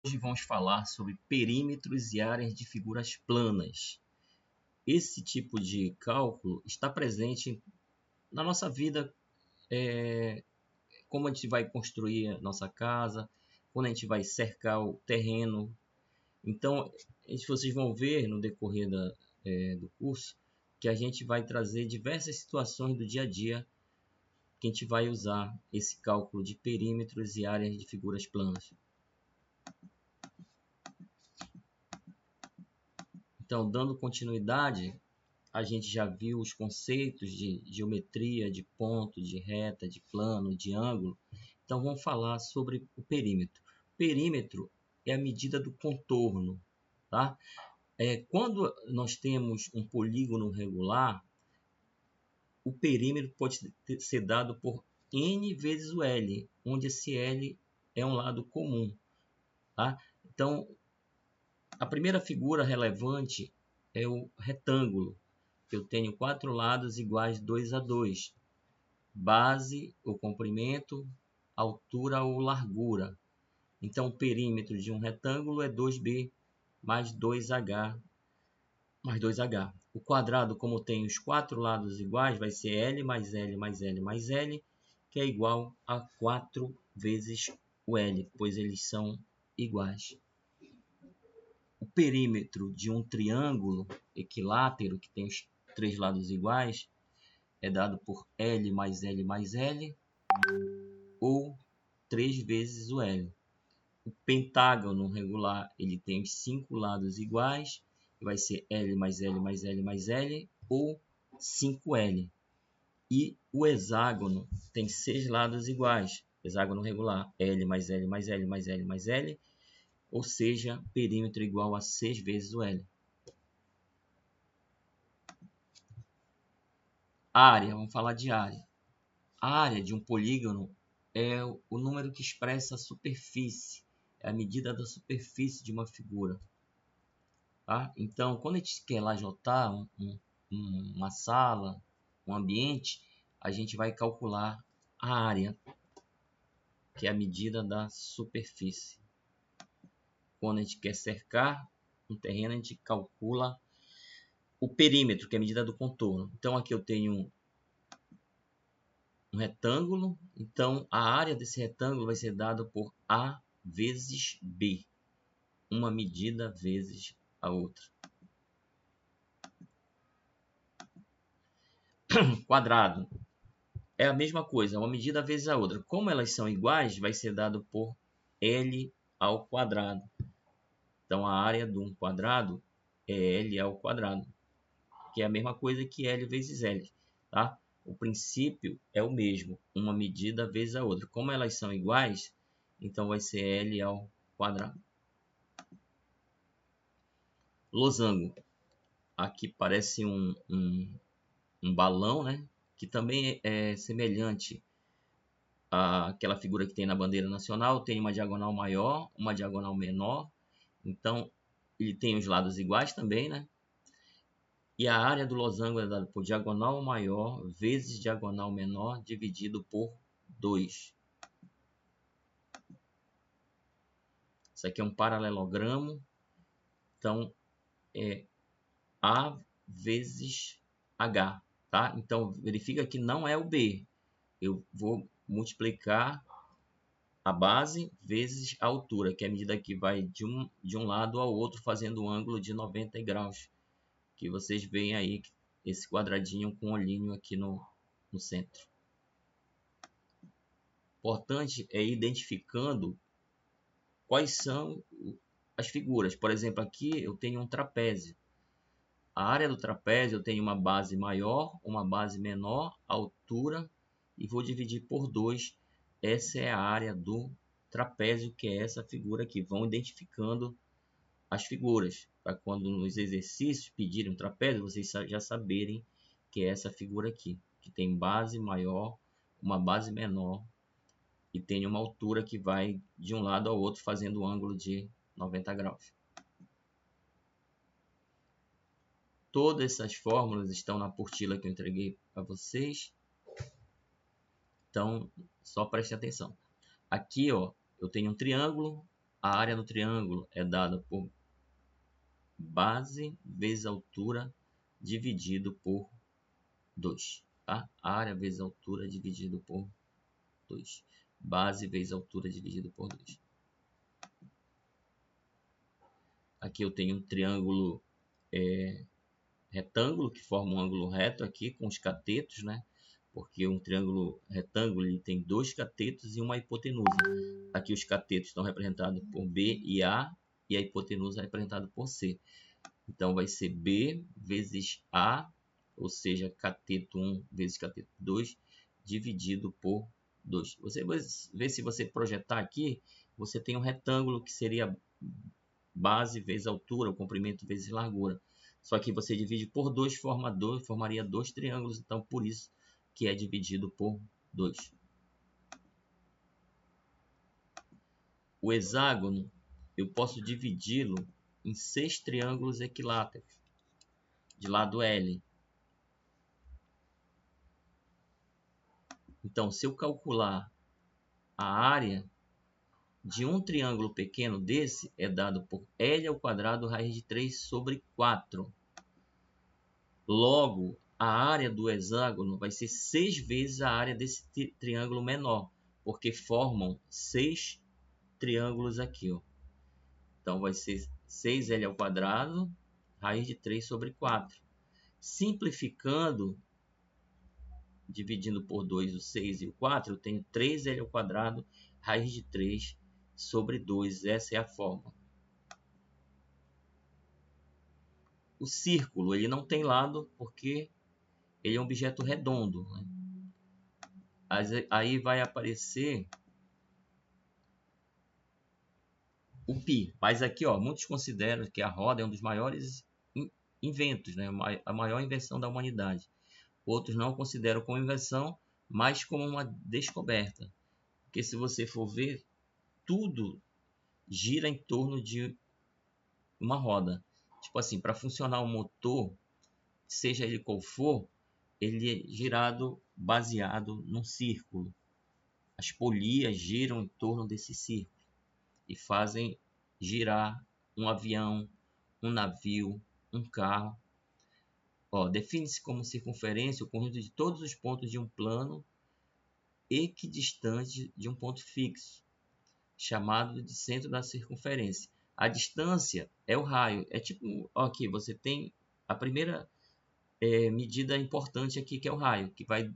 Hoje vamos falar sobre perímetros e áreas de figuras planas. Esse tipo de cálculo está presente na nossa vida, como a gente vai construir a nossa casa, quando a gente vai cercar o terreno. Então, vocês vão ver no decorrer do curso que a gente vai trazer diversas situações do dia a dia que a gente vai usar esse cálculo de perímetros e áreas de figuras planas. Então, dando continuidade, a gente já viu os conceitos de geometria, de ponto, de reta, de plano, de ângulo. Então, vamos falar sobre o perímetro. O perímetro é a medida do contorno. Tá? Quando nós temos um polígono regular, o perímetro pode ser dado por n vezes o L, onde esse L é um lado comum. Tá? Então, a primeira figura relevante é o retângulo. Eu tenho 4 lados iguais 2 a 2. Base ou comprimento, altura ou largura. Então, o perímetro de um retângulo é 2b mais 2h mais 2h. O quadrado, como tem os 4 lados iguais, vai ser L mais L mais L mais L, que é igual a 4 vezes o L, pois eles são iguais. O perímetro de um triângulo equilátero, que tem os 3 lados iguais, é dado por L mais L mais L, ou 3 vezes o L. O pentágono regular ele tem os 5 lados iguais, vai ser L mais L mais L mais L, ou 5L. E o hexágono tem 6 lados iguais, hexágono regular, L mais L mais L mais L mais L, ou seja, perímetro igual a 6 vezes o L. Área, vamos falar de área. A área de um polígono é o número que expressa a superfície, é a medida da superfície de uma figura. Tá? Então, quando a gente quer lajotar uma sala, um ambiente, a gente vai calcular a área, que é a medida da superfície. Quando a gente quer cercar um terreno, a gente calcula o perímetro, que é a medida do contorno. Então, aqui eu tenho um retângulo, então a área desse retângulo vai ser dada por A vezes B, uma medida vezes a outra. Quadrado é a mesma coisa, uma medida vezes a outra. Como elas são iguais, vai ser dado por L ao quadrado. Então a área de um quadrado é L ao quadrado, que é a mesma coisa que L vezes L, tá? O princípio é o mesmo, uma medida vezes a outra. Como elas são iguais, então vai ser L ao quadrado. Losango. Aqui parece um balão, né? Que também é semelhante àquela figura que tem na bandeira nacional. Tem uma diagonal maior, uma diagonal menor. Então, ele tem os lados iguais também, né? E a área do losango é dada por diagonal maior vezes diagonal menor dividido por 2. Isso aqui é um paralelogramo. Então, é A vezes H. Tá? Então, verifica que não é o B. Eu vou multiplicar a base vezes a altura, que é a medida que vai de um lado ao outro, fazendo um ângulo de 90 graus. Que vocês veem aí esse quadradinho com olhinho aqui no centro. Importante é ir identificando quais são as figuras. Por exemplo, aqui eu tenho um trapézio. A área do trapézio eu tenho uma base maior, uma base menor, altura, e vou dividir por 2. Essa é a área do trapézio, que é essa figura aqui. Vão identificando as figuras, para quando nos exercícios pedirem um trapézio, vocês já saberem que é essa figura aqui, que tem base maior, uma base menor, e tem uma altura que vai de um lado ao outro, fazendo um ângulo de 90 graus. Todas essas fórmulas estão na apostila que eu entreguei para vocês. Então, só preste atenção. Aqui, ó, eu tenho um triângulo a área do triângulo é dada por base vezes altura dividido por 2. Tá? Área vezes altura dividido por 2. Base vezes altura dividido por 2. Aqui eu tenho um triângulo retângulo que forma um ângulo reto aqui com os catetos, né? Porque um triângulo retângulo ele tem 2 catetos e uma hipotenusa. Aqui os catetos estão representados por B e A e a hipotenusa é representada por C. Então vai ser B vezes A, ou seja, cateto 1 vezes cateto 2, dividido por 2. Você vai ver, se você projetar aqui, você tem um retângulo que seria base vezes altura, o comprimento vezes largura. Só que você divide por 2, formaria 2 triângulos, então por isso que é dividido por 2. O hexágono, eu posso dividi-lo em 6 triângulos equiláteros, de lado L. Então, se eu calcular a área de um triângulo pequeno desse, é dado por L ao quadrado raiz de 3 sobre 4. Logo, a área do hexágono vai ser 6 vezes a área desse triângulo menor, porque formam 6 triângulos aqui. Ó. Então, vai ser 6L ao quadrado, raiz de 3 sobre 4. Simplificando, dividindo por 2 o 6 e o 4, eu tenho 3L ao quadrado, raiz de 3 sobre 2. Essa é a forma. O círculo ele não tem lado porque ele é um objeto redondo. Né? Aí vai aparecer o π. Mas aqui, ó, muitos consideram que a roda é um dos maiores inventos, né? A maior invenção da humanidade. Outros não consideram como invenção, mas como uma descoberta. Porque se você for ver, tudo gira em torno de uma roda. Tipo assim, para funcionar um motor, seja ele qual for, ele é girado baseado num círculo. As polias giram em torno desse círculo e fazem girar um avião, um navio, um carro. Define-se como circunferência o conjunto de todos os pontos de um plano equidistante de um ponto fixo, chamado de centro da circunferência. A distância é o raio. É tipo, aqui você tem a primeira medida importante aqui, que é o raio, que vai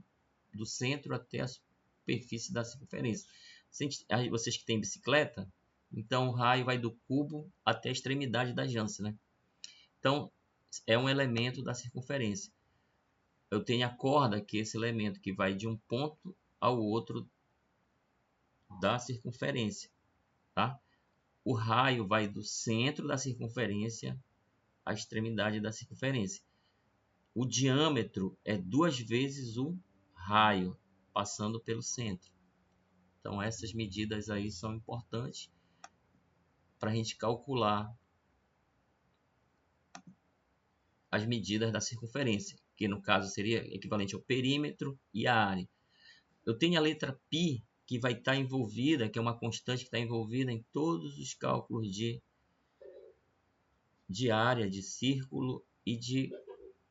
do centro até a superfície da circunferência. Vocês que têm bicicleta, então o raio vai do cubo até a extremidade da jante, né? Então, é um elemento da circunferência. Eu tenho a corda, que é esse elemento que vai de um ponto ao outro da circunferência, tá? O raio vai do centro da circunferência à extremidade da circunferência. O diâmetro é 2 vezes o raio, passando pelo centro. Então, essas medidas aí são importantes para a gente calcular as medidas da circunferência, que no caso seria equivalente ao perímetro e a área. Eu tenho a letra π, que vai estar envolvida, que é uma constante que está envolvida em todos os cálculos de área, de círculo e de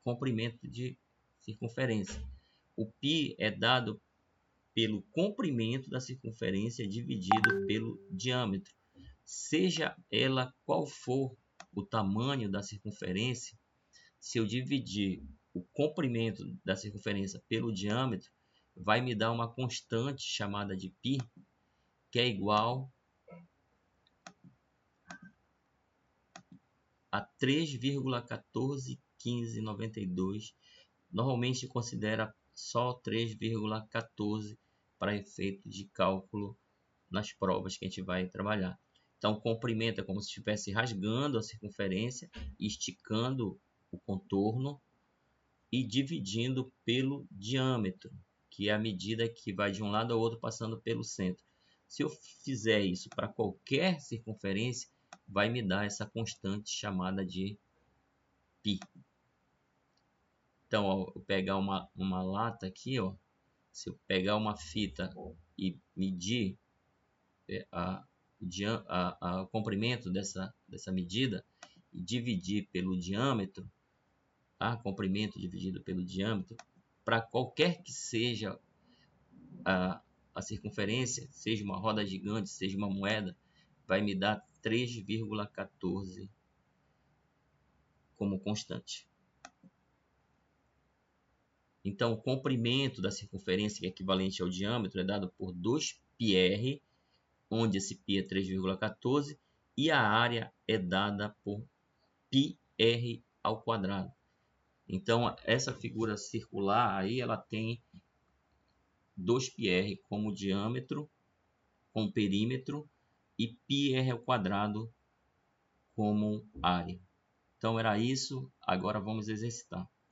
comprimento de circunferência. O π é dado pelo comprimento da circunferência dividido pelo diâmetro. Seja ela qual for o tamanho da circunferência, se eu dividir o comprimento da circunferência pelo diâmetro, vai me dar uma constante chamada de π, que é igual a 3,141592. Normalmente considera só 3,14 para efeito de cálculo nas provas que a gente vai trabalhar. Então, o comprimento é como se estivesse rasgando a circunferência, esticando o contorno e dividindo pelo diâmetro, que é a medida que vai de um lado ao outro passando pelo centro. Se eu fizer isso para qualquer circunferência, vai me dar essa constante chamada de π. Então, ó, eu pegar uma lata aqui, ó, se eu pegar uma fita e medir o comprimento dessa medida e dividir pelo diâmetro, comprimento dividido pelo diâmetro, para qualquer que seja a circunferência, seja uma roda gigante, seja uma moeda, vai me dar 3,14 como constante. Então, o comprimento da circunferência, que é equivalente ao diâmetro, é dado por 2πr, onde esse π é 3,14, e a área é dada por πr ao quadrado. Então, essa figura circular aí, ela tem 2πr como diâmetro, com perímetro, e πr ao quadrado como área. Então, era isso. Agora vamos exercitar.